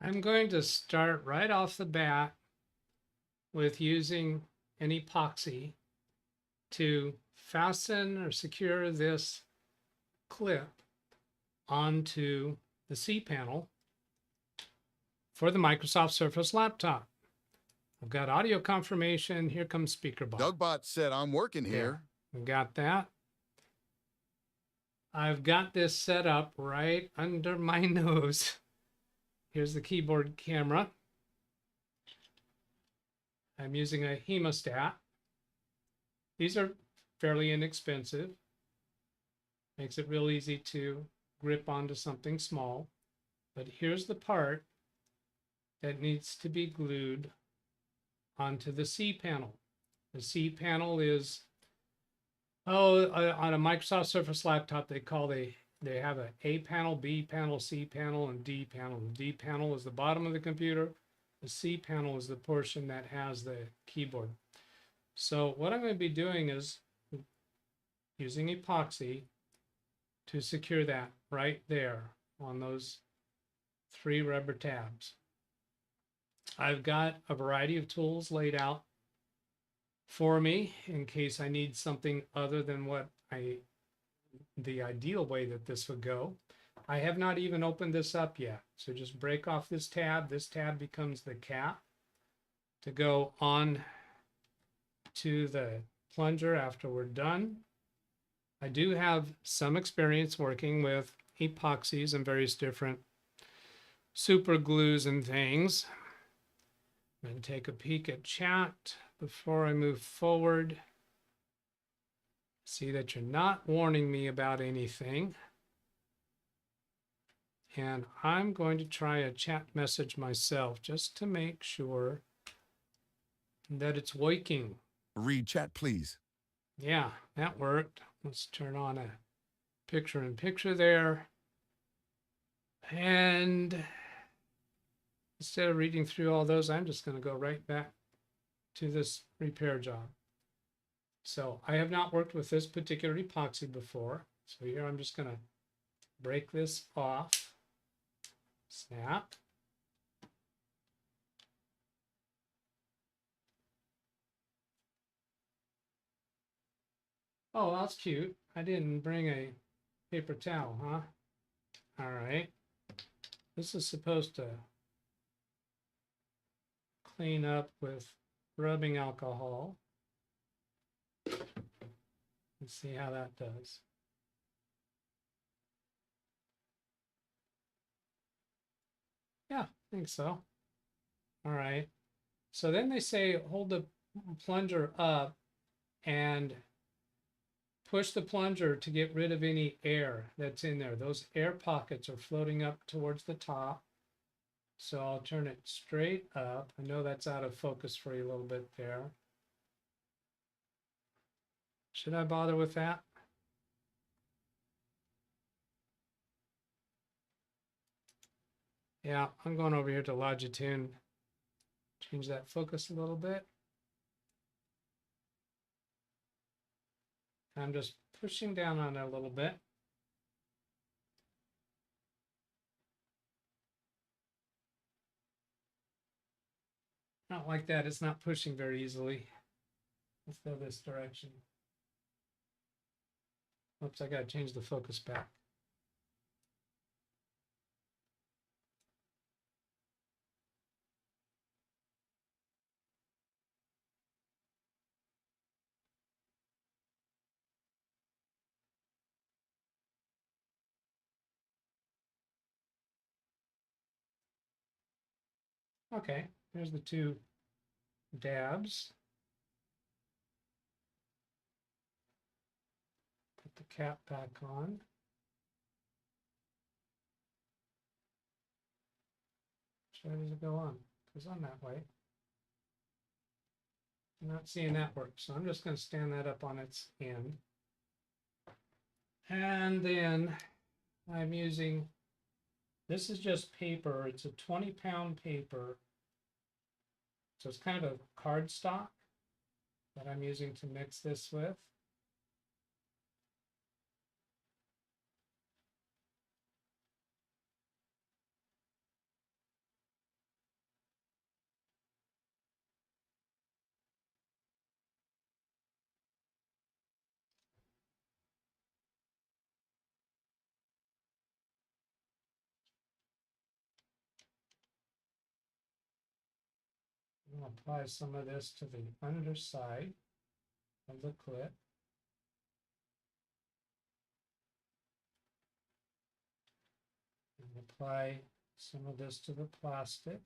I'm going to start right off the bat with using an epoxy to fasten or secure this clip onto the C panel for the Microsoft Surface laptop. I've got audio confirmation. Here comes SpeakerBot. DougBot said I'm working here. There. Got that. I've got this set up right under my nose. Here's the keyboard camera. I'm using a hemostat. These are fairly inexpensive. Makes it real easy to grip onto something small. But here's the part that needs to be glued onto the C panel. The C panel is, on a Microsoft Surface laptop, they have a A panel, B panel, C panel, and D panel. The D panel is the bottom of the computer. The C panel is the portion that has the keyboard. So what I'm going to be doing is using epoxy to secure that right there on those 3 rubber tabs. I've got a variety of tools laid out for me in case I need something other than what the ideal way that this would go. I have not even opened this up yet. So just break off this tab. This tab becomes the cap to go on to the plunger after we're done. I do have some experience working with epoxies and various different super glues and things. I'm going to take a peek at chat before I move forward. See that you're not warning me about anything. And I'm going to try a chat message myself just to make sure that it's working. Read chat, please. Yeah, that worked. Let's turn on a picture-in-picture there. And instead of reading through all those, I'm just going to go right back to this repair job. So I have not worked with this particular epoxy before. So here I'm just going to break this off. Snap. Oh, that's cute. I didn't bring a paper towel, huh? All right. This is supposed to clean up with rubbing alcohol. Let's see how that does. Yeah, I think so. All right. So then they say hold the plunger up and push the plunger to get rid of any air that's in there. Those air pockets are floating up towards the top. So I'll turn it straight up. I know that's out of focus for you a little bit there. Should I bother with that? Yeah, I'm going over here to Longitude. Change that focus a little bit. I'm just pushing down on it a little bit. Not like that. It's not pushing very easily. Let's go this direction. Oops, I got to change the focus back. Okay, there's the 2 dabs. Put the cap back on. Which way does it go on? It goes on that way. I'm not seeing that work, so I'm just going to stand that up on its end. And then I'm using, this is just paper. It's a 20-pound paper. So it's kind of a cardstock that I'm using to mix this with. apply some of this to the underside of the clip. And apply some of this to the plastic.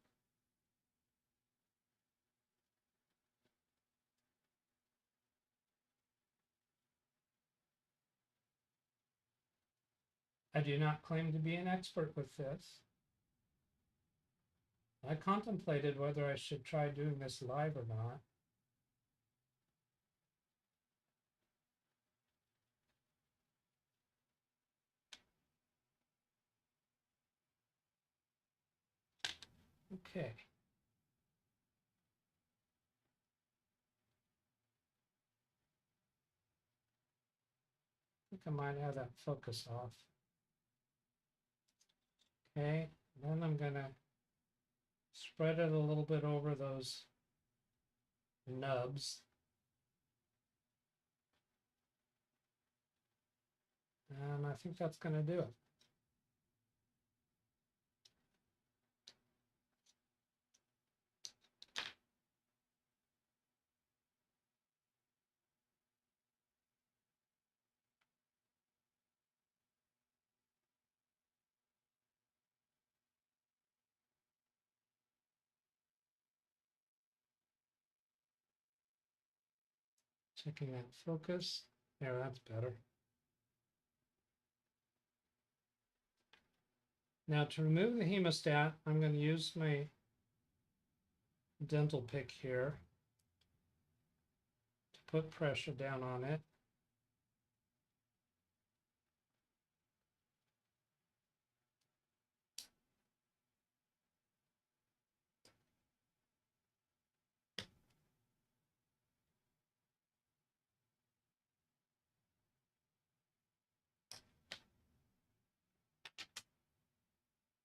I do not claim to be an expert with this. I contemplated whether I should try doing this live or not. Okay. I think I might have that focus off. Okay, then I'm gonna spread it a little bit over those nubs. And I think that's gonna do it. Checking that focus. There, that's better. Now to remove the hemostat, I'm going to use my dental pick here to put pressure down on it.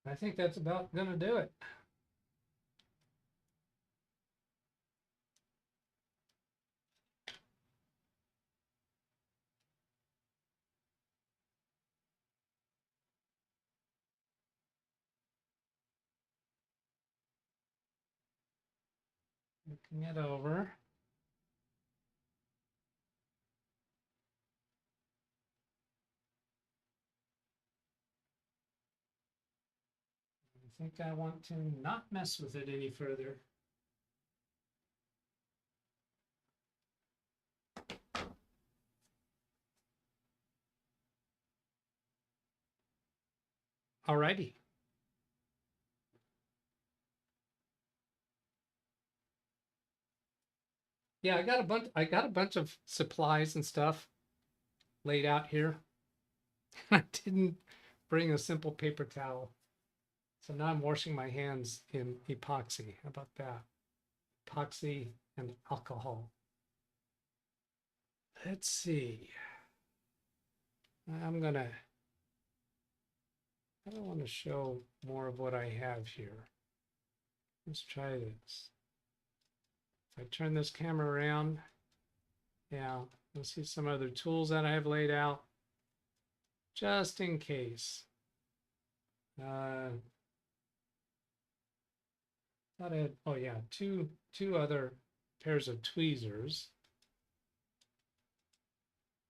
I think that's about going to do it. Looking it over. I think I want to not mess with it any further. Alrighty. Yeah, I got a bunch of supplies and stuff laid out here. I didn't bring a simple paper towel. So now I'm washing my hands in epoxy. How about that? Epoxy and alcohol. Let's see. I want to show more of what I have here. Let's try this. If I turn this camera around, yeah, you'll see some other tools that I have laid out, just in case. Thought I had, oh yeah, two other pairs of tweezers,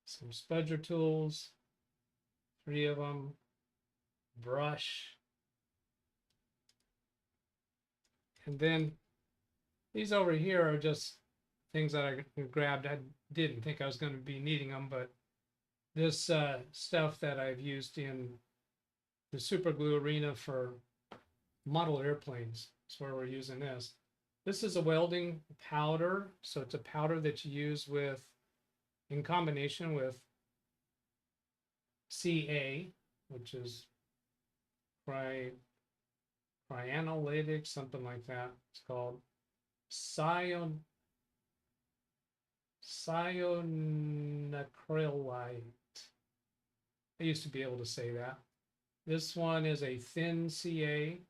some spudger tools, 3 of them, brush, and then these over here are just things that I grabbed. I didn't think I was going to be needing them, but this stuff that I've used in the super glue arena for model airplanes. That's where we're using this. This is a welding powder. So it's a powder that you use with, in combination with CA, which is cyanolated, something like that. It's called cyanocrylite. I used to be able to say that. This one is a thin CA.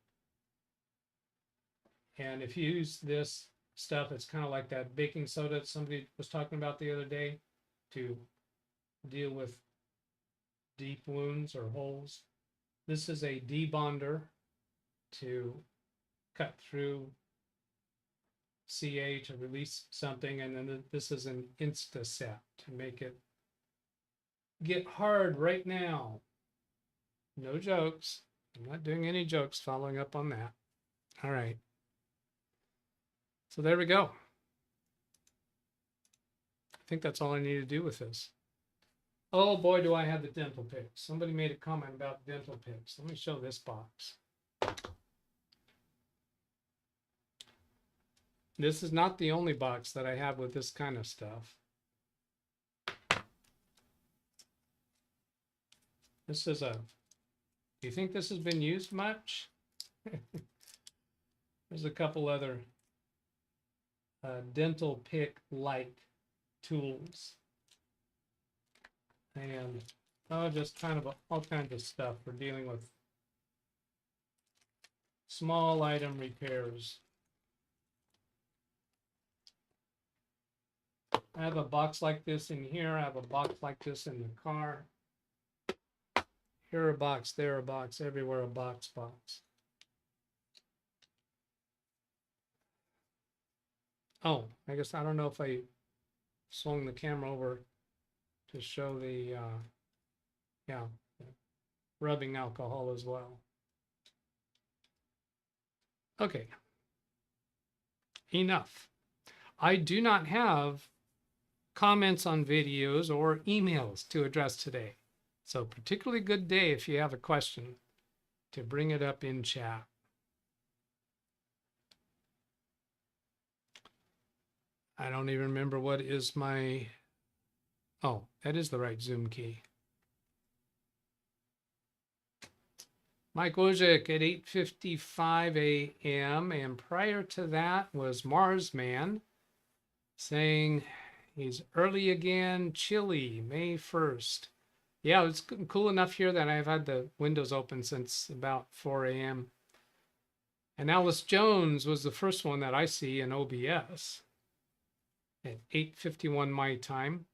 And if you use this stuff, it's kind of like that baking soda that somebody was talking about the other day to deal with deep wounds or holes. This is a debonder to cut through CA to release something, and then this is an insta set to make it get hard right now. No jokes. I'm not doing any jokes following up on that. All right. So there we go. I think that's all I need to do with this. Oh boy, do I have the dental picks. Somebody made a comment about dental picks. Let me show this box. This is not the only box that I have with this kind of stuff. This is a, do you think this has been used much? There's a couple other dental pick like tools. And just kind of all kinds of stuff for dealing with small item repairs. I have a box like this in here. I have a box like this in the car. Here a box, there a box, everywhere a box. Oh, I guess I don't know if I swung the camera over to show the, rubbing alcohol as well. Okay, enough. I do not have comments on videos or emails to address today. So particularly good day if you have a question to bring it up in chat. I don't even remember what is my, oh, that is the right Zoom key. Mike Wojcik at 8:55 a.m. And prior to that was Marsman saying he's early again, chilly, May 1st. Yeah, it's cool enough here that I've had the windows open since about 4 a.m. And Alice Jones was the first one that I see in OBS at 8:51 my time.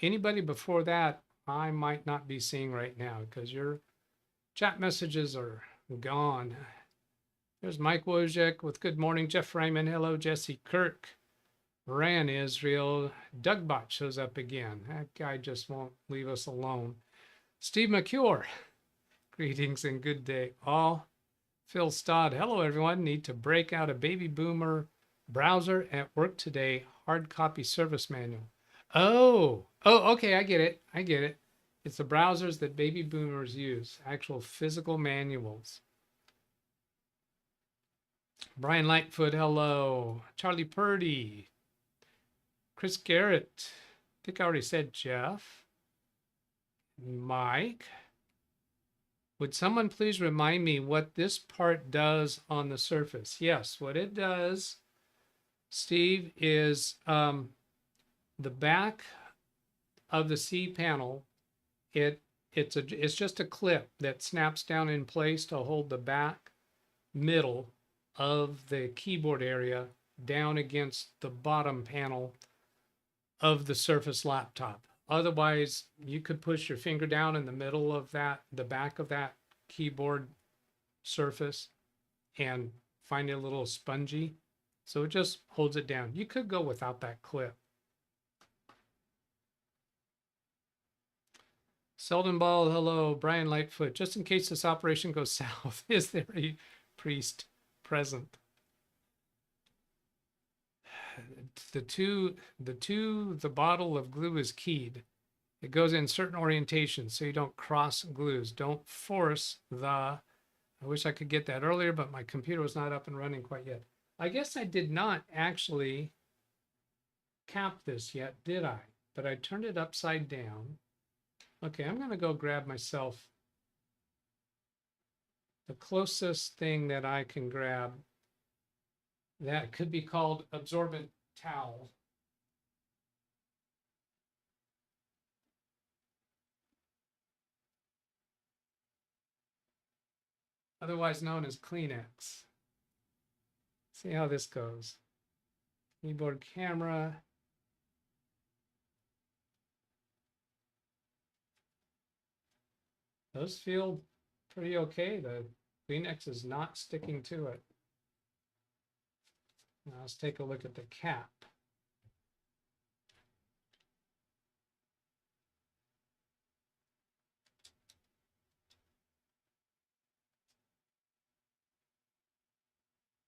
Anybody before that, I might not be seeing right now because your chat messages are gone. There's Mike Wojcik with good morning. Jeff Ryman, hello. Jesse Kirk, Ran Israel. DougBot shows up again. That guy just won't leave us alone. Steve McCure, greetings and good day all. Phil Stodd, hello everyone. Need to break out a baby boomer browser at work today. Hard copy service manual. Oh, okay, I get it. It's the browsers that baby boomers use, actual physical manuals. Brian Lightfoot, hello. Charlie Purdy. Chris Garrett. I think I already said Jeff. Mike. Would someone please remind me what this part does on the Surface? Yes, what it does, Steve, is the back of the C panel. It's just a clip that snaps down in place to hold the back middle of the keyboard area down against the bottom panel of the Surface laptop. Otherwise, you could push your finger down in the middle of the back of that keyboard surface and find it a little spongy. So it just holds it down. You could go without that clip. Selden Ball, hello. Brian Lightfoot, just in case this operation goes south, is there a priest present? The bottle of glue is keyed. It goes in certain orientations so you don't cross glues. Don't force I wish I could get that earlier, but my computer was not up and running quite yet. I guess I did not actually cap this yet, did I? But I turned it upside down. Okay, I'm going to go grab myself the closest thing that I can grab that could be called absorbent towel. Otherwise known as Kleenex. See how this goes. Keyboard camera. Those feel pretty okay. The Kleenex is not sticking to it. Now let's take a look at the cap.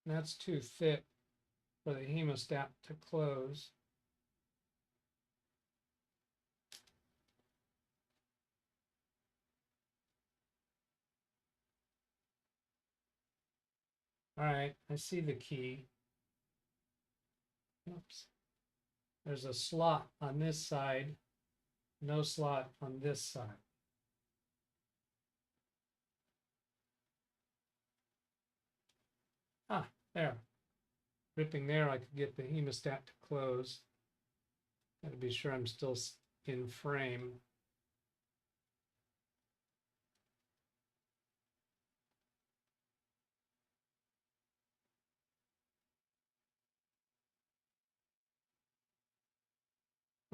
That's too thick for the hemostat to close. All right, I see the key. Oops. There's a slot on this side, no slot on this side. Ah, there. Ripping there, I could get the hemostat to close. Gotta be sure I'm still in frame.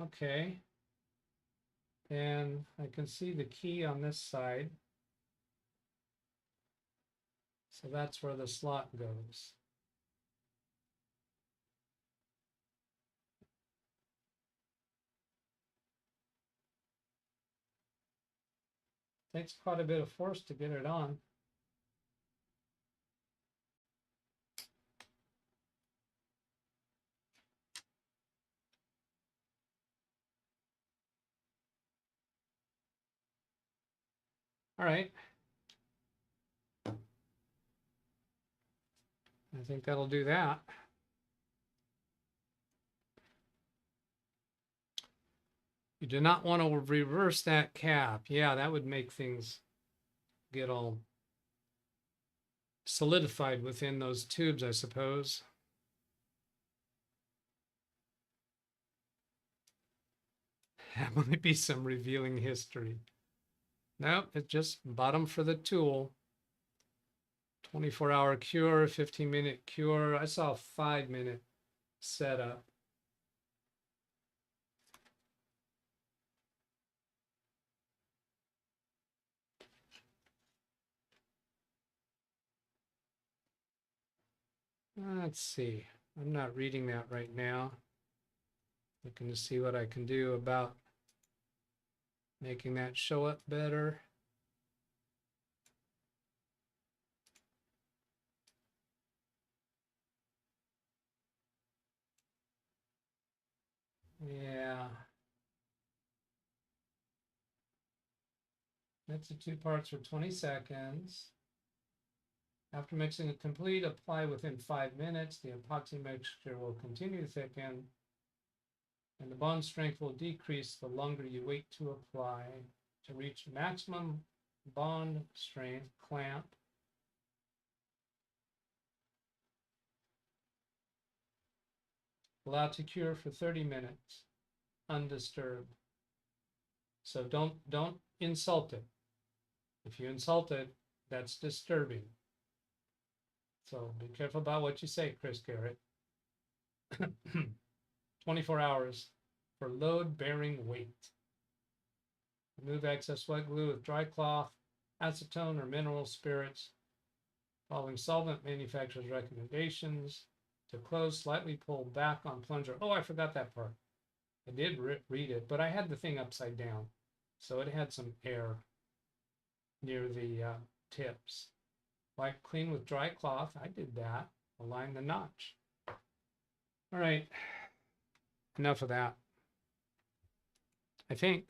Okay. And I can see the key on this side. So that's where the slot goes. Takes quite a bit of force to get it on. All right. I think that'll do that. You do not want to reverse that cap. Yeah, that would make things get all solidified within those tubes, I suppose. That might be some revealing history. Nope, it's just bottom for the tool. 24-hour cure, 15-minute cure. I saw a 5-minute setup. Let's see. I'm not reading that right now. Looking to see what I can do about making that show up better. Yeah. Mix the 2 parts for 20 seconds. After mixing it complete, apply within 5 minutes. The epoxy mixture will continue to thicken, and the bond strength will decrease the longer you wait to apply. To reach maximum bond strength, clamp. Allow to cure for 30 minutes, undisturbed. So don't insult it. If you insult it, that's disturbing. So be careful about what you say, Chris Garrett. 24 hours for load-bearing weight. Remove excess wet glue with dry cloth, acetone, or mineral spirits. Following solvent manufacturer's recommendations. To close, slightly pull back on plunger. Oh, I forgot that part. I did read it, but I had the thing upside down. So it had some air near the tips. Wipe clean with dry cloth. I did that. Align the notch. All right. Enough of that. I think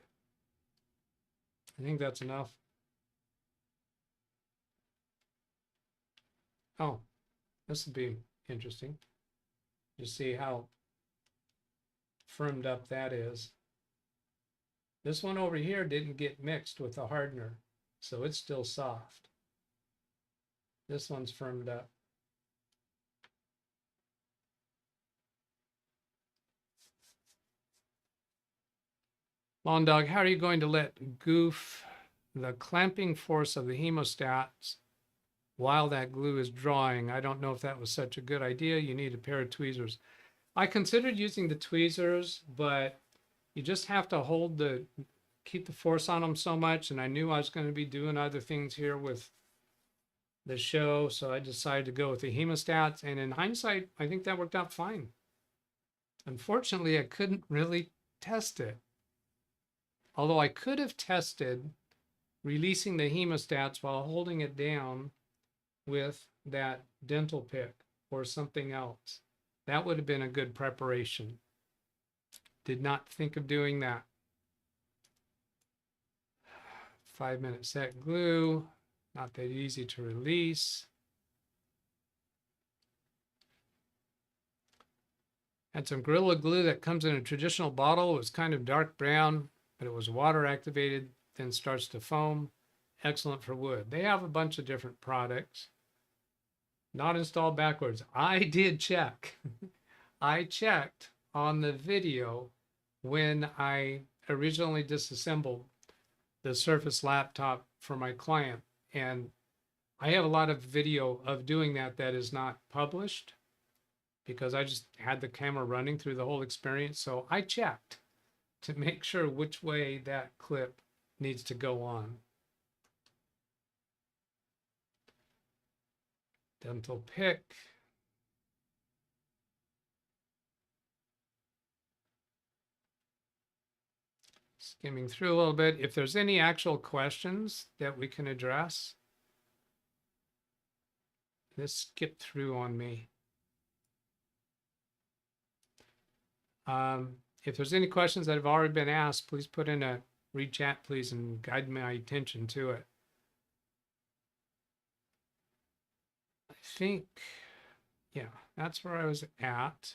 that's enough. Oh, this will be interesting. Just see how firmed up that is. This one over here didn't get mixed with the hardener, so it's still soft. This one's firmed up. Lawn Dog, how are you going to let goof the clamping force of the hemostats while that glue is drying? I don't know if that was such a good idea. You need a pair of tweezers. I considered using the tweezers, but you just have to keep the force on them so much. And I knew I was going to be doing other things here with the show. So I decided to go with the hemostats. And in hindsight, I think that worked out fine. Unfortunately, I couldn't really test it. Although I could have tested releasing the hemostats while holding it down with that dental pick or something else. That would have been a good preparation. Did not think of doing that. 5-minute set glue, not that easy to release. Had some Gorilla Glue that comes in a traditional bottle. It was kind of dark brown, but it was water activated, then starts to foam. Excellent for wood. They have a bunch of different products. Not installed backwards. I did check. I checked on the video when I originally disassembled the Surface laptop for my client. And I have a lot of video of doing that is not published because I just had the camera running through the whole experience. So I checked to make sure which way that clip needs to go on. Dental pick. Skimming through a little bit. If there's any actual questions that we can address, this skipped through on me. If there's any questions that have already been asked, please put in a read chat, please, and guide my attention to it. I think, yeah, that's where I was at.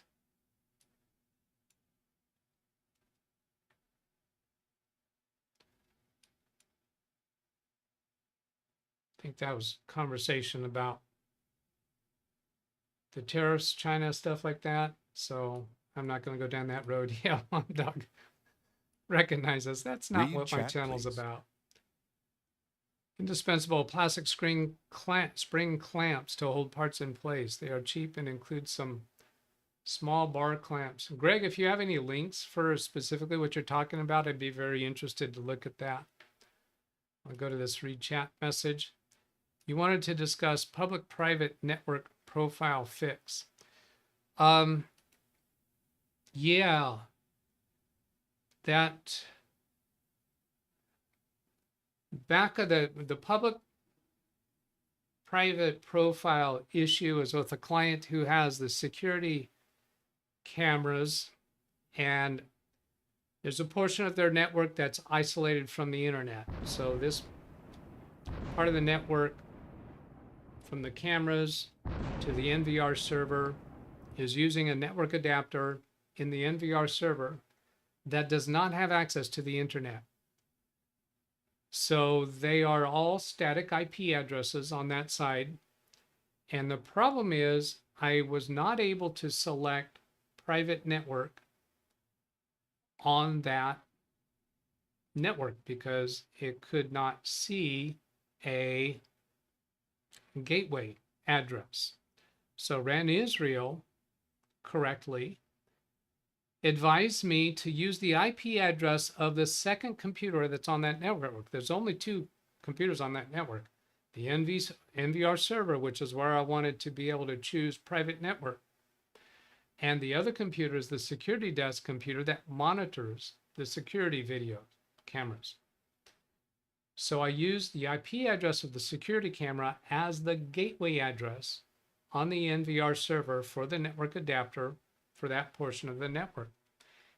I think that was conversation about the tariffs, China, stuff like that. So I'm not going to go down that road. Yeah, Doug recognizes that's not Read what my chat, channel's please. about. Indispensable plastic spring clamps to hold parts in place. They are cheap and include some small bar clamps. Greg, if you have any links for specifically what you're talking about, I'd be very interested to look at that. I'll go to this read chat message. You wanted to discuss public-private network profile fix. Yeah, that back of the public-private profile issue is with a client who has the security cameras, and there's a portion of their network that's isolated from the internet. So this part of the network from the cameras to the NVR server is using a network adapter in the NVR server that does not have access to the internet. So they are all static IP addresses on that side. And the problem is I was not able to select private network on that network because it could not see a gateway address. So RAN Israel correctly advised me to use the IP address of the second computer that's on that network. There's only 2 computers on that network. The NVR server, which is where I wanted to be able to choose private network. And the other computer is the security desk computer that monitors the security video cameras. So I used the IP address of the security camera as the gateway address on the NVR server for the network adapter for that portion of the network.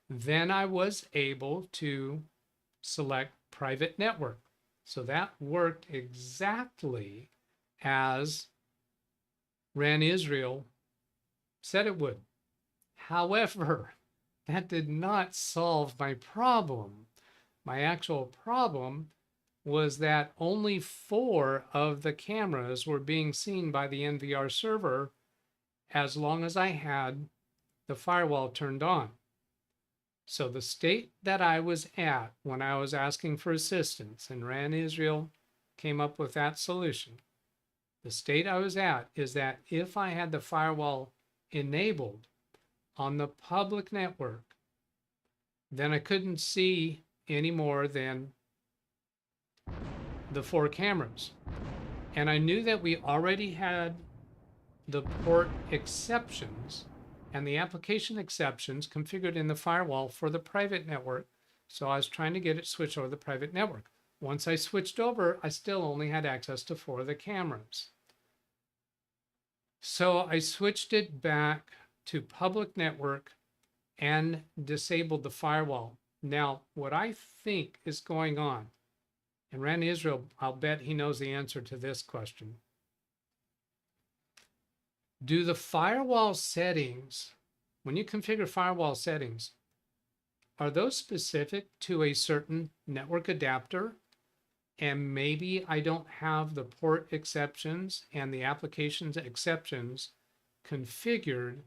Then I was able to select private network. So that worked exactly as RAN Israel said it would. However, that did not solve my problem. My actual problem was that only 4 of the cameras were being seen by the NVR server as long as I had the firewall turned on. So the state that I was at when I was asking for assistance and RAN Israel came up with that solution, the state I was at is that if I had the firewall enabled on the public network, then I couldn't see any more than the 4 cameras. And I knew that we already had the port exceptions and the application exceptions configured in the firewall for the private network. So I was trying to get it switched over to the private network. Once I switched over, I still only had access to 4 of the cameras. So I switched it back to public network and disabled the firewall. Now, what I think is going on, and Randy Israel, I'll bet he knows the answer to this question. Do the firewall settings, when you configure firewall settings, are those specific to a certain network adapter? And maybe I don't have the port exceptions and the applications exceptions configured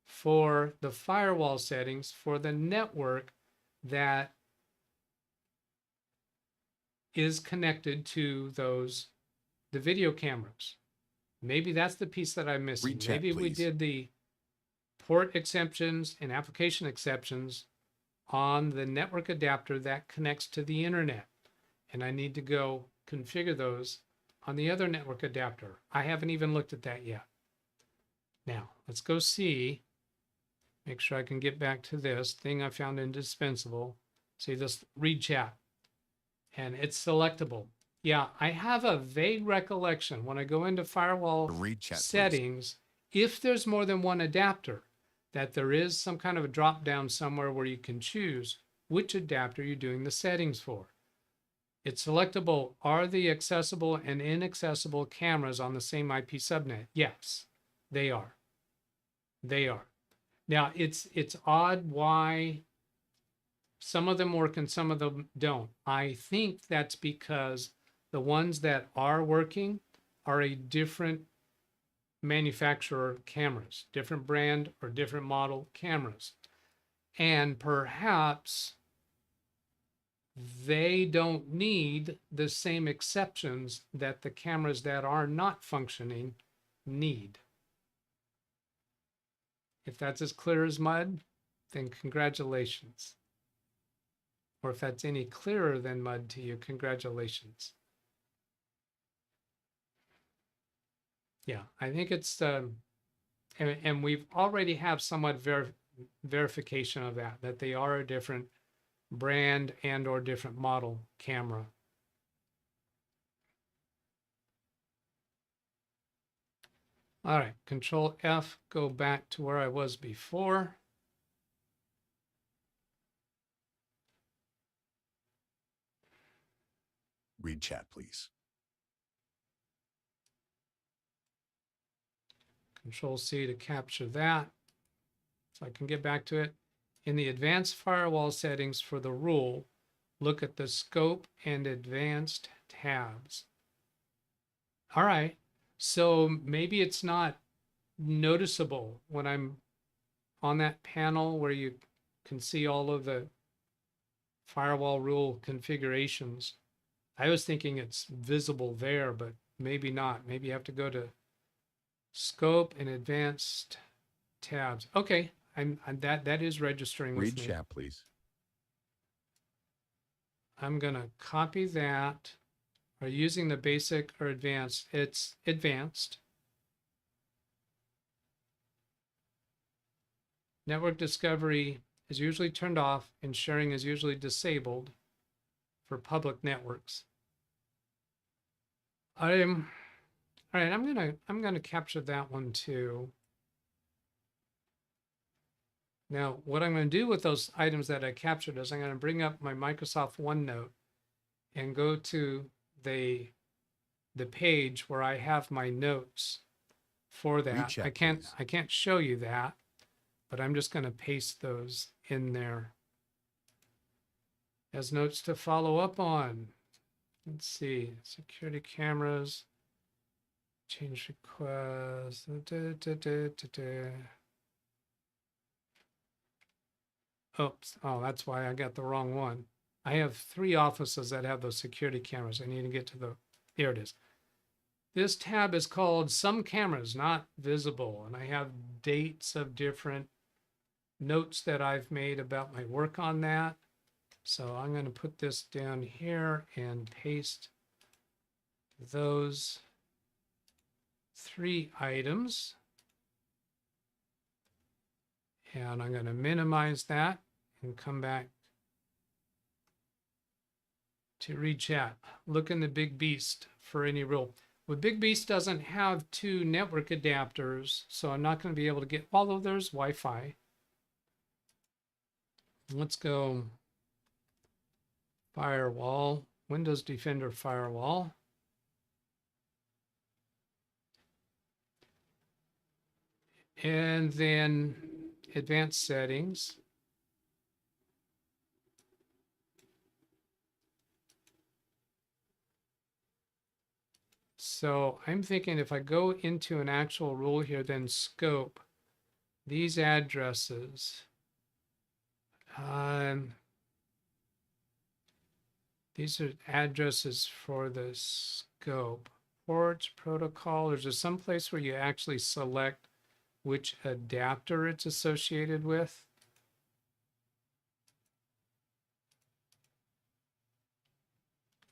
for the firewall settings for the network that is connected to the video cameras. Maybe that's the piece that I'm missing. Recheck, Maybe we please. did the port exceptions and application exceptions on the network adapter that connects to the internet. And I need to go configure those on the other network adapter. I haven't even looked at that yet. Now, let's go see, make sure I can get back to this thing I found indispensable. See this read chat, and it's selectable. Yeah, I have a vague recollection when I go into firewall Read chat, please. settings, if there's more than one adapter, that there is some kind of a drop down somewhere where you can choose which adapter you're doing the settings for. It's selectable. Are the accessible and inaccessible cameras on the same IP subnet? Yes, they are. They are. Now, it's odd why some of them work and some of them don't. I think that's because the ones that are working are a different manufacturer cameras, different brand or different model cameras. And perhaps they don't need the same exceptions that the cameras that are not functioning need. If that's as clear as mud, then congratulations. Or if that's any clearer than mud to you, congratulations. Yeah, I think it's, and we've already have somewhat verification of that they are a different brand and or different model camera. All right, Control F, go back to where I was before. Read chat, please. Control C to capture that. So I can get back to it. In the advanced firewall settings for the rule, look at the scope and advanced tabs. All right, so maybe it's not noticeable when I'm on that panel where you can see all of the firewall rule configurations. I was thinking it's visible there, but maybe not. Maybe you have to go to scope and advanced tabs. Okay, that is registering with Read me. chat, please. I'm gonna copy that. Are you using the basic or advanced? It's advanced. Network discovery is usually turned off and sharing is usually disabled for public networks. All right, I'm gonna capture that one too. Now, what I'm going to do with those items that I captured is I'm going to bring up my Microsoft OneNote and go to the page where I have my notes for that. Recheck, I can't show you that, but I'm just going to paste those in there as notes to follow up on. Let's see, security cameras, change request. Oops, oh, that's why I got the wrong one. I have 3 offices that have those security cameras. I need to get to the, here it is. This tab is called Some Cameras Not Visible, and I have dates of different notes that I've made about my work on that. So I'm going to put this down here and paste those 3 items. And I'm going to minimize that and come back to read chat. Look in the Big Beast for any rule. Well, Big Beast doesn't have 2 network adapters, so I'm not going to be able to get, although there's Wi-Fi. Let's go firewall, Windows Defender firewall. And then advanced settings. So I'm thinking if I go into an actual rule here, then scope these addresses. These are addresses for the scope. Ports, protocol. There's some place where you actually select which adapter it's associated with.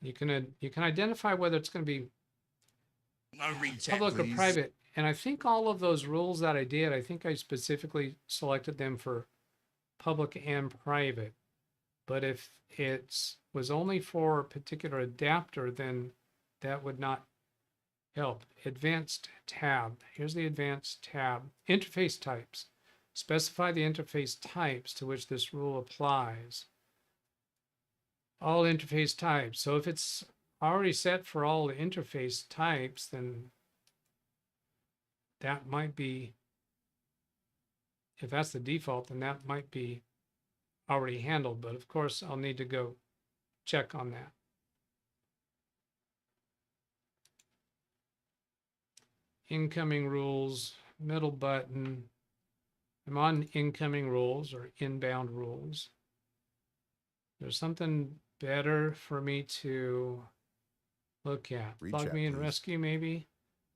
You can identify whether it's going to be public or private. And I think all of those rules that I did, I think I specifically selected them for public and private. But if it was only for a particular adapter, then that would not help. Advanced tab. Here's the advanced tab. Interface types. Specify the interface types to which this rule applies. All interface types. So if it's already set for all the interface types, then that might be, if that's the default, then that might be already handled. But of course, I'll need to go check on that. Incoming rules, middle button. I'm on incoming rules or inbound rules. There's something better for me to look at. Log me and rescue, maybe.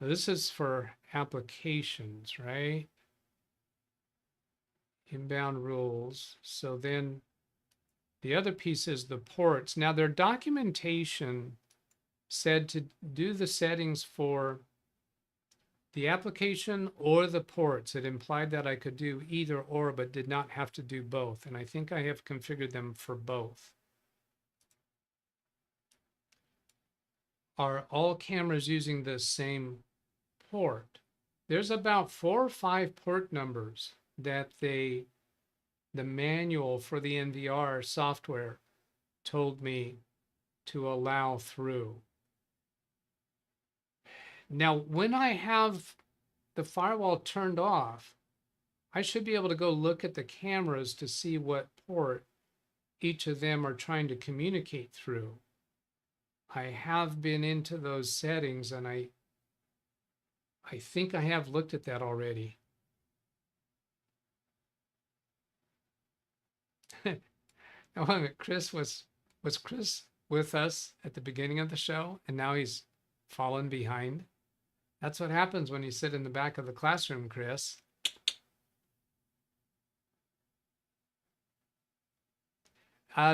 Now, this is for applications, right? Inbound rules. So then the other piece is the ports. Now their documentation said to do the settings for the application or the ports. It implied that I could do either or, but did not have to do both. And I think I have configured them for both. Are all cameras using the same port? There's about 4 or 5 port numbers that the manual for the NVR software told me to allow through. Now, when I have the firewall turned off, I should be able to go look at the cameras to see what port each of them are trying to communicate through. I have been into those settings, and I think I have looked at that already. Now, Chris was Chris with us at the beginning of the show, and now he's fallen behind? That's what happens when you sit in the back of the classroom, Chris.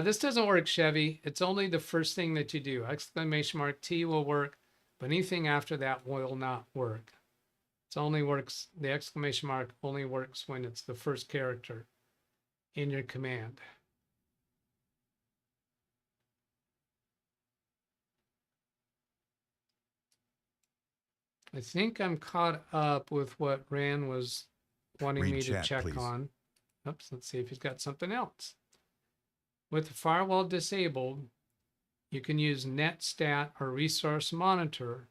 This doesn't work, Chevy. It's only the first thing that you do. Exclamation mark T will work, but anything after that will not work. It only works, the exclamation mark only works when it's the first character in your command. I think I'm caught up with what Rand was wanting me to check on. Oops, let's see if he's got something else. With the firewall disabled, you can use NetStat or Resource Monitor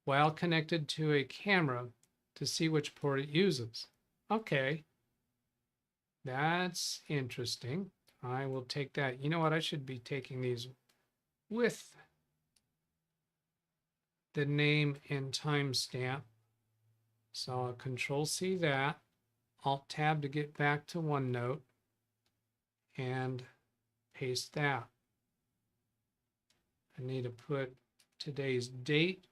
while connected to a camera to see which port it uses. Okay, that's interesting. I will take that. You know what? I should be taking these with the name and timestamp. So I'll Control-C that, Alt-Tab to get back to OneNote, and paste that. I need to put today's date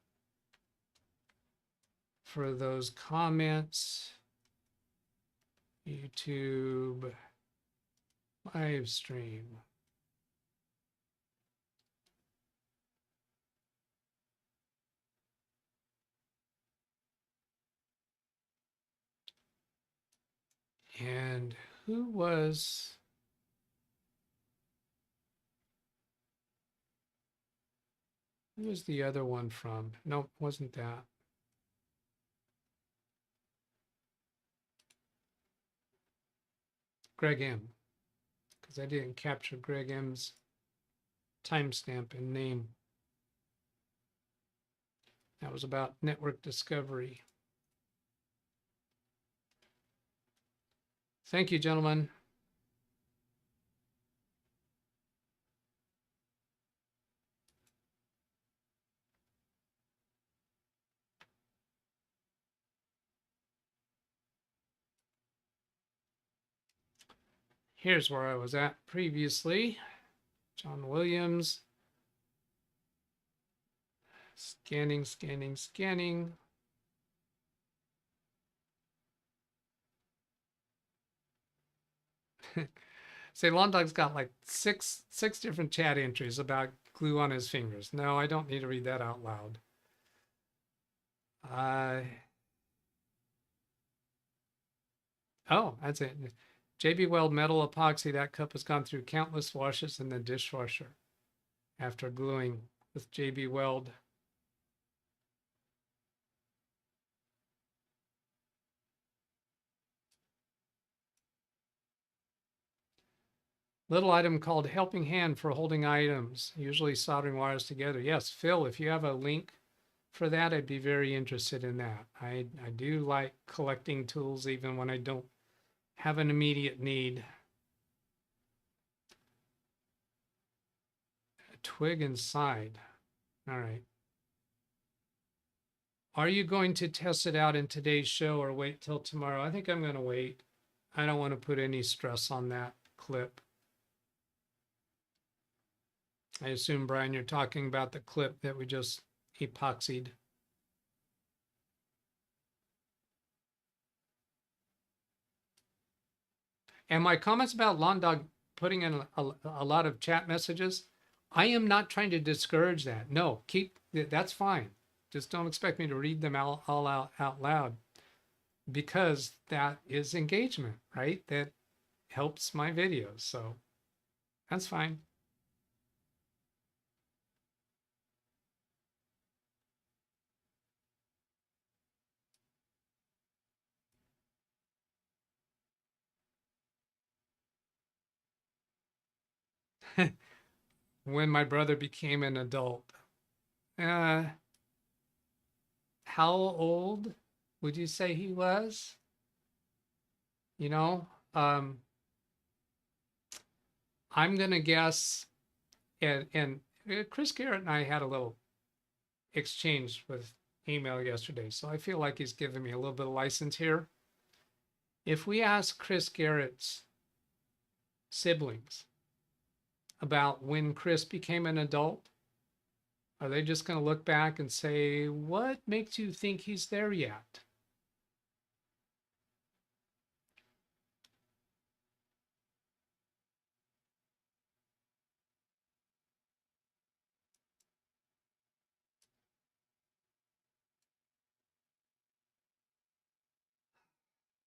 for those comments. YouTube live stream. And who was the other one from? No, wasn't that. Greg M. Because I didn't capture Greg M's timestamp and name. That was about network discovery. Thank you, gentlemen. Here's where I was at previously. John Williams. Scanning, scanning, scanning. Say Lawn Dog's got like six different chat entries about glue on his fingers. No, I don't need to read that out loud. Oh, that's it. JB Weld metal epoxy. That cup has gone through countless washes in the dishwasher after gluing with JB Weld. Little item called helping hand for holding items, usually soldering wires together. Yes, Phil, if you have a link for that, I'd be very interested in that. I do like collecting tools even when I don't have an immediate need. A twig inside. All right. Are you going to test it out in today's show or wait till tomorrow? I think I'm going to wait. I don't want to put any stress on that clip. I assume, Brian, you're talking about the clip that we just epoxied. And my comments about Lawn Dog putting in a lot of chat messages, I am not trying to discourage that. No, that's fine. Just don't expect me to read them all out loud, because that is engagement, right? That helps my videos. So that's fine. When my brother became an adult. How old would you say he was? You know, I'm going to guess, and Chris Garrett and I had a little exchange with email yesterday, so I feel like he's giving me a little bit of license here. If we ask Chris Garrett's siblings about when Chris became an adult, are they just going to look back and say, what makes you think he's there yet?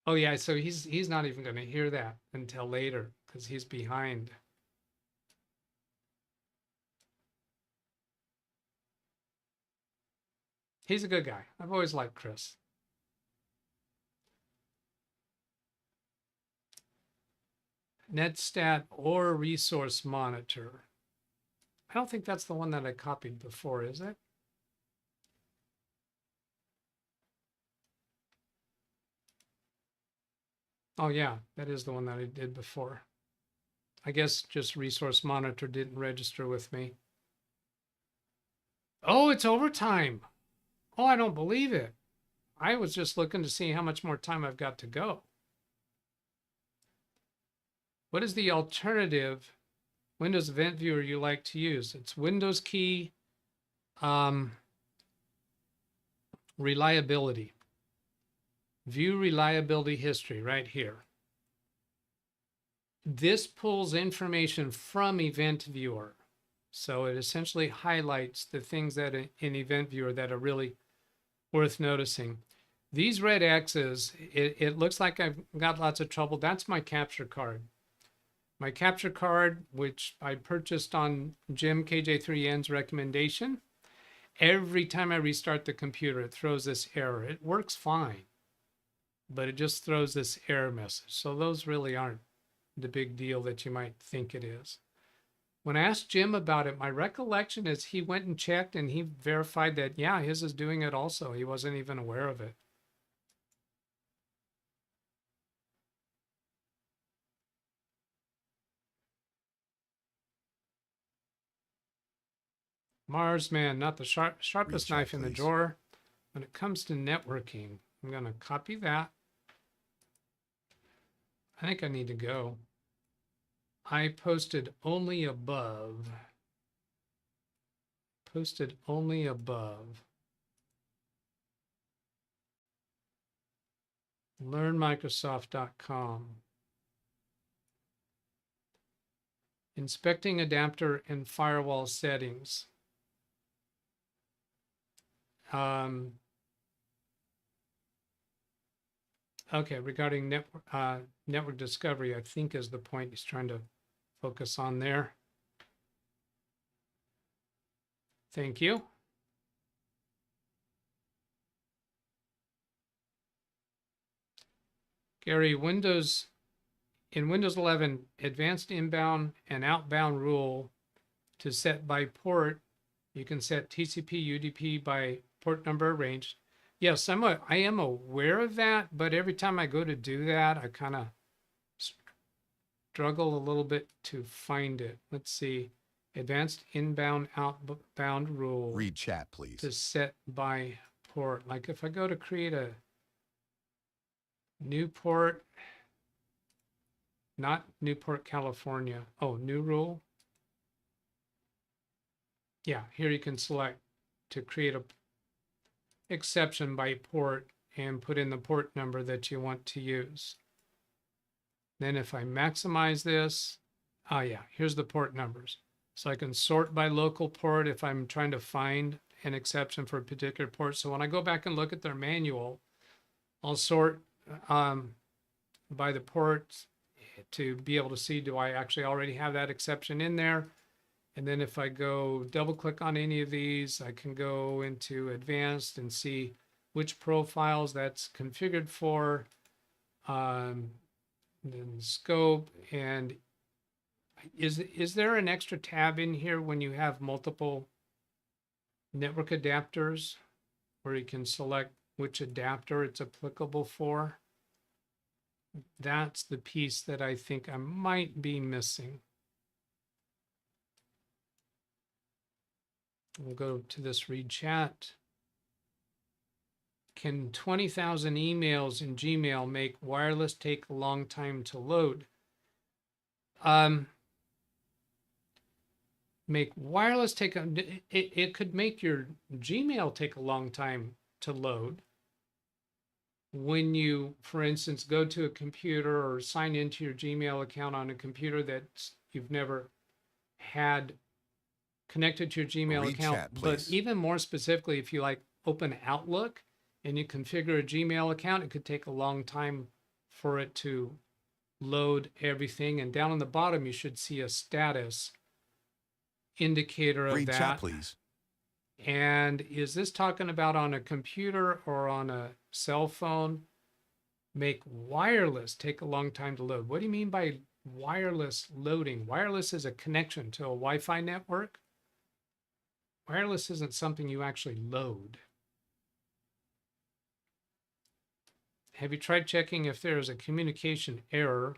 Oh yeah, so he's not even going to hear that until later because he's behind. He's a good guy. I've always liked Chris. Netstat or Resource Monitor. I don't think that's the one that I copied before, is it? Oh yeah, that is the one that I did before. I guess just Resource Monitor didn't register with me. Oh, it's overtime. Oh, I don't believe it. I was just looking to see how much more time I've got to go. What is the alternative Windows Event Viewer you like to use? It's Windows key reliability. View reliability history right here. This pulls information from Event Viewer. So it essentially highlights the things that in Event Viewer that are really worth noticing. These red X's, it looks like I've got lots of trouble. That's my capture card. My capture card, which I purchased on Jim KJ3N's recommendation. Every time I restart the computer, it throws this error. It works fine, but it just throws this error message. So those really aren't the big deal that you might think it is. When I asked Jim about it, my recollection is he went and checked and he verified that, yeah, his is doing it also. He wasn't even aware of it. Mars man, not the sharpest Read knife chat, in the please. drawer. When it comes to networking, I'm going to copy that. I think I need to go. I posted only above. Posted only above. LearnMicrosoft.com. Inspecting adapter and firewall settings. Okay, regarding network discovery, I think is the point he's trying to focus on there. Thank you. Gary, in Windows 11, advanced inbound and outbound rule to set by port. You can set TCP, UDP by port number range. Yes, I am aware of that, but every time I go to do that, I kind of struggle a little bit to find it. Let's see. Advanced inbound, outbound rule. Read chat, please. To set by port. Like if I go to create a new port, not Newport, California. Oh, new rule. Yeah, here you can select to create a exception by port and put in the port number that you want to use. Then if I maximize this, yeah, here's the port numbers. So I can sort by local port if I'm trying to find an exception for a particular port. So when I go back and look at their manual, I'll sort by the port to be able to see, do I actually already have that exception in there? And then if I go double click on any of these, I can go into advanced and see which profiles that's configured for, then scope. And is there an extra tab in here when you have multiple network adapters where you can select which adapter it's applicable for? That's the piece that I think I might be missing. We'll go to this read chat. Can 20,000 emails in Gmail make wireless take a long time to load? Make wireless take it could make your Gmail take a long time to load. When you, for instance, go to a computer or sign into your Gmail account on a computer that you've never had connected to your Gmail account, chat, but even more specifically, if you like open Outlook and you configure a Gmail account, it could take a long time for it to load everything. And down on the bottom, you should see a status indicator of Read that. chat, please. And is this talking about on a computer or on a cell phone? Make wireless take a long time to load. What do you mean by wireless loading? Wireless is a connection to a Wi-Fi network. Wireless isn't something you actually load. Have you tried checking if there is a communication error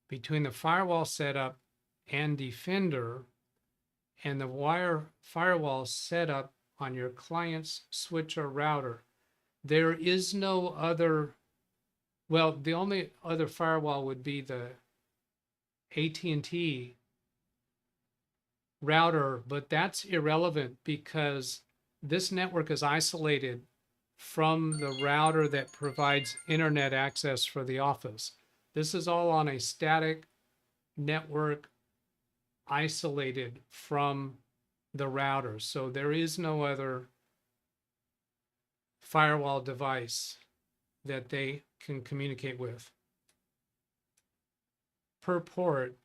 between the firewall setup and Defender and the firewall setup on your client's switch or router? There is no other, well, the only other firewall would be the AT&T router, but that's irrelevant because this network is isolated from the router that provides internet access for the office. This is all on a static network isolated from the router. So there is no other firewall device that they can communicate with. Per port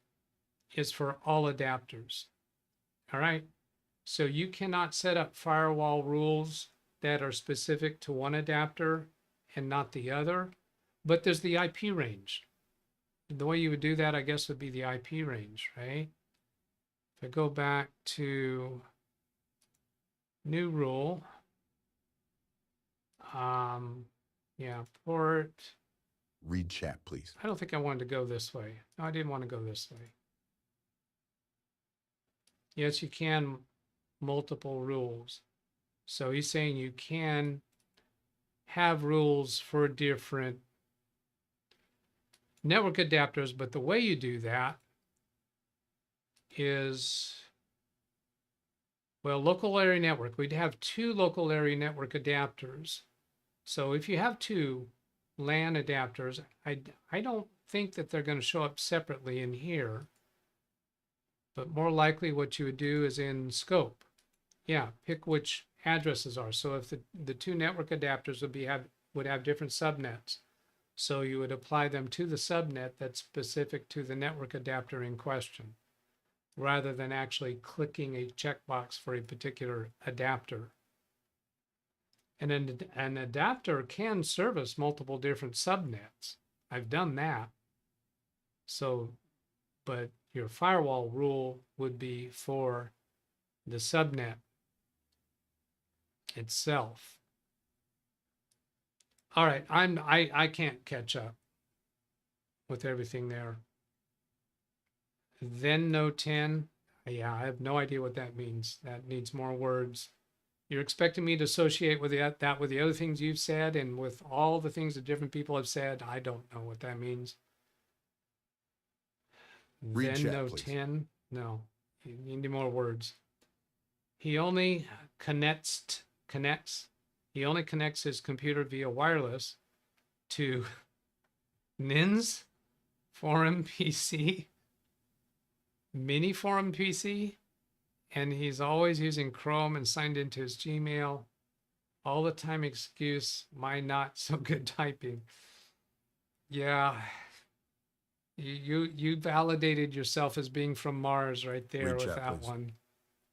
is for all adapters. All right. So you cannot set up firewall rules that are specific to one adapter and not the other, but there's the IP range. The way you would do that, I guess, would be the IP range, right? If I go back to new rule, yeah, port. Read chat, please. I don't think I wanted to go this way. No, I didn't want to go this way. Yes, you can multiple rules. So he's saying you can have rules for different network adapters, but the way you do that is, well, local area network. We'd have two local area network adapters. So if you have two LAN adapters, I don't think that they're going to show up separately in here, but more likely what you would do is in scope. Yeah, pick which addresses are. So if the two network adapters would have different subnets, so you would apply them to the subnet that's specific to the network adapter in question, rather than actually clicking a checkbox for a particular adapter. And an adapter can service multiple different subnets. I've done that. So, but your firewall rule would be for the subnet itself. All right, I can't catch up with everything there. Then no 10. Yeah, I have no idea what that means. That needs more words. You're expecting me to associate with that with the other things you've said and with all the things that different people have said. I don't know what that means. Read then chat, no please. 10. No, you need more words. He only connects. He only connects his computer via wireless to NINS, Forum PC, Mini Forum PC, and he's always using Chrome and signed into his Gmail. All the time excuse, my not so good typing. Yeah, you validated yourself as being from Mars right there Read with chat, that please. one.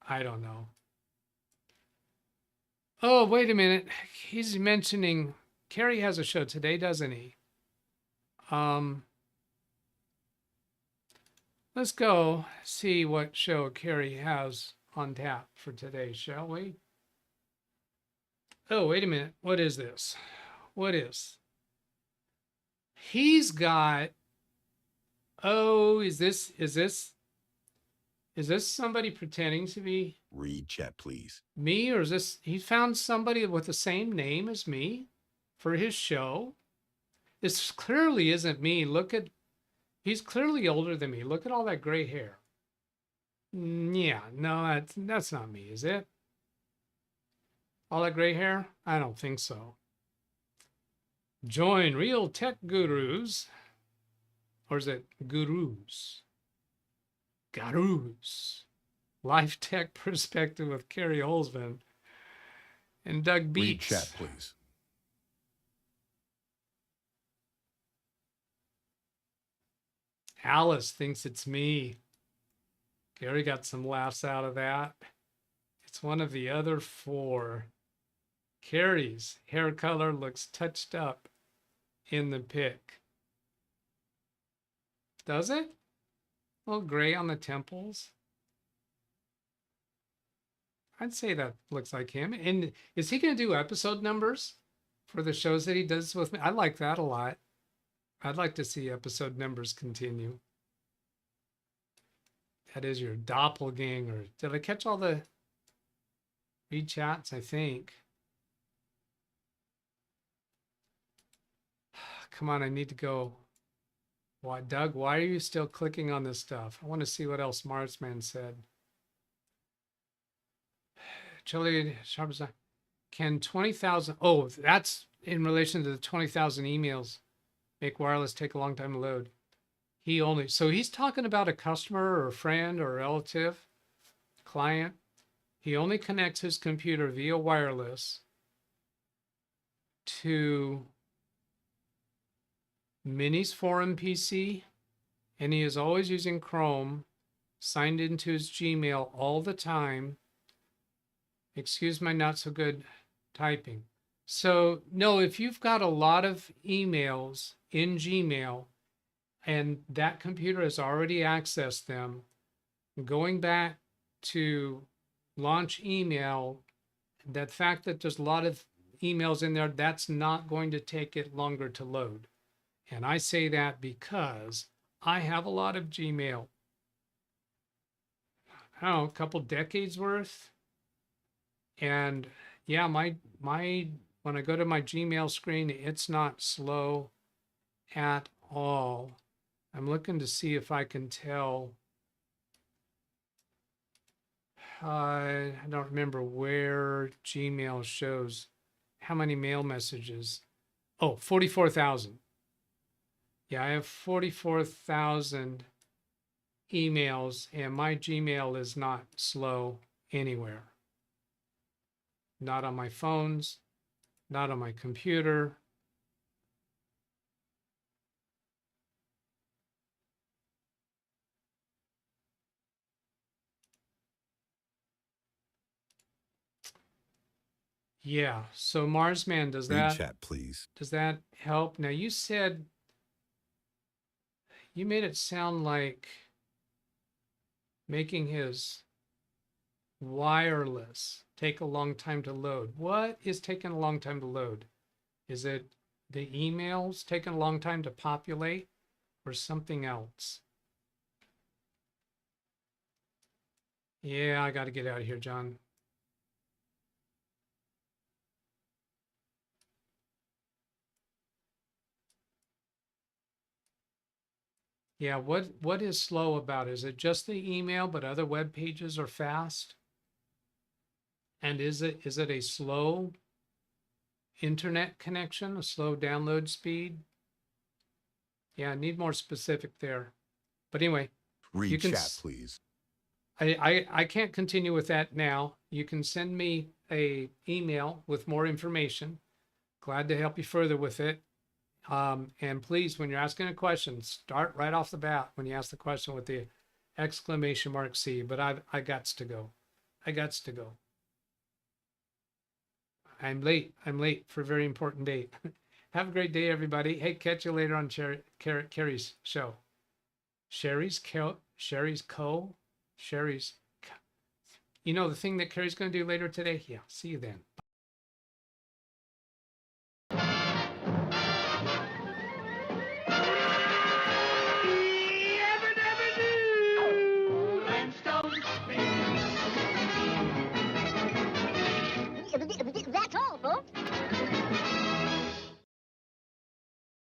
I don't know. Oh, wait a minute. He's mentioning Kerry has a show today, doesn't he? Let's go see what show Kerry has on tap for today, shall we? Oh, wait a minute. What is this? What is? He's got, oh, is this somebody pretending to be Read chat, please. me, or is this, he found somebody with the same name as me for his show? This clearly isn't me. Look at, he's clearly older than me. Look at all that gray hair. Yeah, no, that's not me, is it? All that gray hair? I don't think so. Join real tech gurus. Or is it gurus? Gurus. Life tech perspective with Kerry Holzman and Doug Read Beats. chat, please. Alice thinks it's me. Gary got some laughs out of that. It's one of the other four. Carrie's hair color looks touched up in the pic. Does it? A little gray on the temples. I'd say that looks like him. And is he going to do episode numbers for the shows that he does with me? I like that a lot. I'd like to see episode numbers continue. That is your doppelganger. Did I catch all the read chats? I think. Come on, I need to go. Why, Doug, why are you still clicking on this stuff? I want to see what else Marsman said. Chili Sharp, can 20,000, oh, that's in relation to the 20,000 emails make wireless take a long time to load. So he's talking about a customer or a friend or a relative, client. He only connects his computer via wireless to Minnie's forum PC, and he is always using Chrome, signed into his Gmail all the time. Excuse my not so good typing. So no, if you've got a lot of emails in Gmail and that computer has already accessed them, going back to launch email, that fact that there's a lot of emails in there, that's not going to take it longer to load. And I say that because I have a lot of Gmail. I don't know, a couple decades worth. And yeah, my when I go to my Gmail screen, it's not slow at all. I'm looking to see if I can tell. I don't remember where Gmail shows how many mail messages. Oh, 44,000. Yeah, I have 44,000 emails, and my Gmail is not slow anywhere. Not on my phones, not on my computer. Yeah, so Marsman, Read chat, please. does that help? Now you said, you made it sound like making his wireless take a long time to load. What is taking a long time to load? Is it the emails taking a long time to populate or something else? Yeah, I got to get out of here, John. Yeah, what is slow about it? Is it just the email, but other web pages are fast? And is it a slow internet connection, a slow download speed? Yeah, I need more specific there. But anyway, Read you can chat, please. I can't continue with that now. You can send me a email with more information. Glad to help you further with it. And please, when you're asking a question, start right off the bat when you ask the question with the exclamation mark C. But I gots to go. I gots to go. I'm late. I'm late for a very important date. Have a great day, everybody. Hey, catch you later on Carrie's show. Sherry's Co. You know the thing that Carrie's going to do later today? Yeah, see you then.